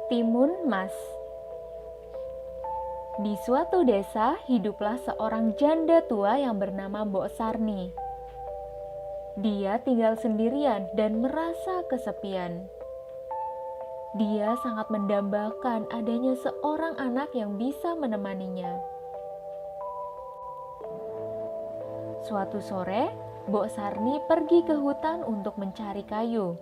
Timun Mas. Di suatu desa hiduplah seorang janda tua yang bernama Mbok Sarni. Dia tinggal sendirian dan merasa kesepian. Dia sangat mendambakan adanya seorang anak yang bisa menemaninya. Suatu sore, Mbok Sarni pergi ke hutan untuk mencari kayu.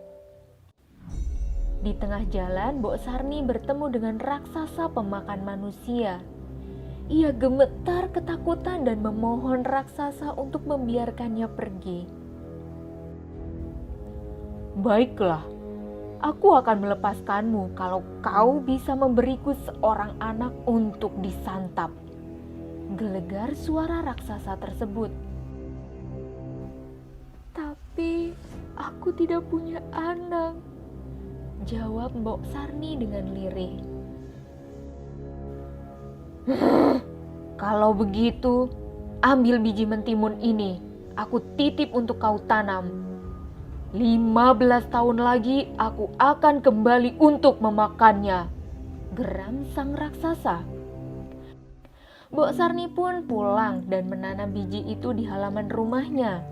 Di tengah jalan, Mbok Sarni bertemu dengan raksasa pemakan manusia. Ia gemetar ketakutan dan memohon raksasa untuk membiarkannya pergi. "Baiklah, aku akan melepaskanmu kalau kau bisa memberiku seorang anak untuk disantap," gelegar suara raksasa tersebut. "Tapi aku tidak punya anak," jawab Mbok Sarni dengan lirih. "Kalau begitu, ambil biji mentimun ini. Aku titip untuk kau tanam. 15 tahun lagi aku akan kembali untuk memakannya," geram sang raksasa. Mbok Sarni pun pulang dan menanam biji itu di halaman rumahnya.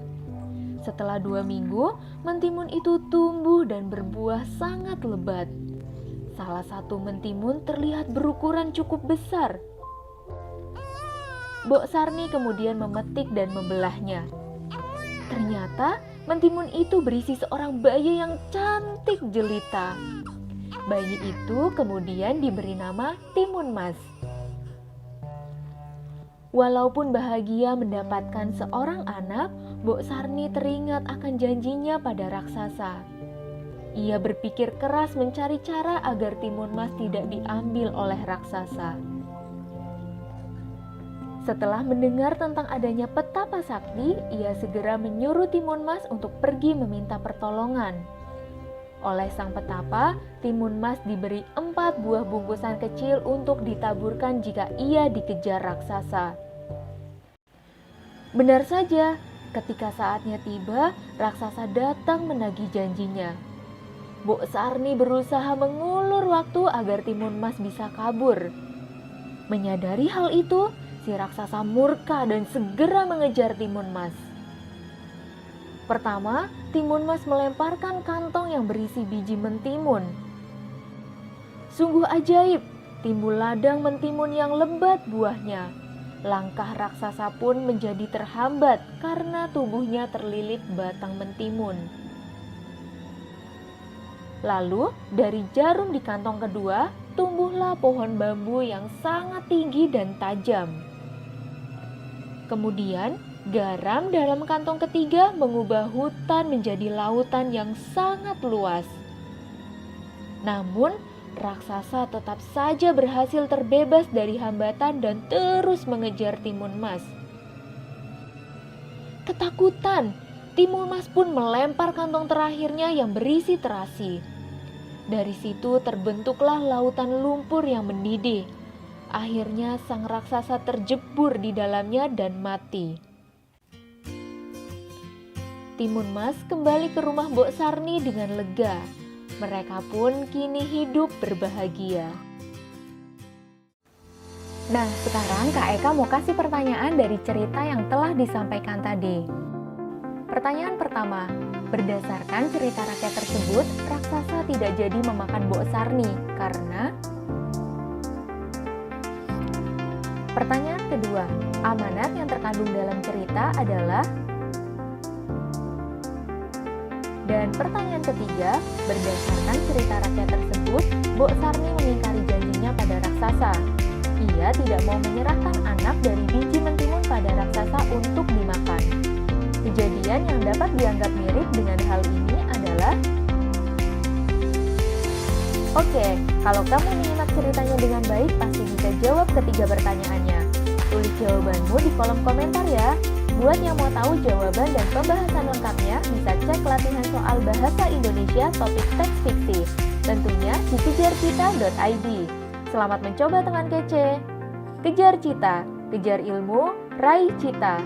Setelah 2 minggu, mentimun itu tumbuh dan berbuah sangat lebat. Salah satu mentimun terlihat berukuran cukup besar. Mbok Sarni kemudian memetik dan membelahnya. Ternyata mentimun itu berisi seorang bayi yang cantik jelita. Bayi itu kemudian diberi nama Timun Mas. Walaupun bahagia mendapatkan seorang anak, Mbok Sarni teringat akan janjinya pada raksasa. Ia berpikir keras mencari cara agar Timun Mas tidak diambil oleh raksasa. Setelah mendengar tentang adanya petapa sakti, ia segera menyuruh Timun Mas untuk pergi meminta pertolongan. Oleh sang petapa, Timun Mas diberi 4 buah bungkusan kecil untuk ditaburkan jika ia dikejar raksasa. Benar saja, ketika saatnya tiba, raksasa datang menagih janjinya. Mbok Sarni berusaha mengulur waktu agar Timun Mas bisa kabur. Menyadari hal itu, si raksasa murka dan segera mengejar Timun Mas. Pertama, Timun Mas melemparkan kantong yang berisi biji mentimun. Sungguh ajaib, timbul ladang mentimun yang lebat buahnya. Langkah raksasa pun menjadi terhambat karena tubuhnya terlilit batang mentimun. Lalu, dari jarum di kantong kedua, tumbuhlah pohon bambu yang sangat tinggi dan tajam. Kemudian, garam dalam kantong ketiga mengubah hutan menjadi lautan yang sangat luas. Namun, raksasa tetap saja berhasil terbebas dari hambatan dan terus mengejar Timun Mas. Ketakutan, Timun Mas pun melempar kantong terakhirnya yang berisi terasi. Dari situ terbentuklah lautan lumpur yang mendidih. Akhirnya sang raksasa terjebur di dalamnya dan mati. Timun Mas kembali ke rumah Mbok Sarni dengan lega. Mereka pun kini hidup berbahagia. Nah, sekarang Kak Eka mau kasih pertanyaan dari cerita yang telah disampaikan tadi. Pertanyaan pertama, berdasarkan cerita rakyat tersebut, raksasa tidak jadi memakan Mbok Sarni karena... Pertanyaan kedua, amanat yang terkandung dalam cerita adalah... Dan pertanyaan ketiga, berdasarkan cerita rakyat tersebut, Mbok Sarni mengingkari janjinya pada raksasa. Ia tidak mau menyerahkan anak dari biji mentimun pada raksasa untuk dimakan. Kejadian yang dapat dianggap mirip dengan hal ini adalah... Oke, kalau kamu menyimak ceritanya dengan baik, pasti bisa jawab ketiga pertanyaannya. Tulis jawabanmu di kolom komentar ya. Buat yang mau tahu jawaban dan pembahasan lengkapnya, bisa cek latihan soal bahasa Indonesia topik teks fiksi. Tentunya di kejarcita.id. Selamat mencoba teman kece. Kejar cita, kejar ilmu, raih cita.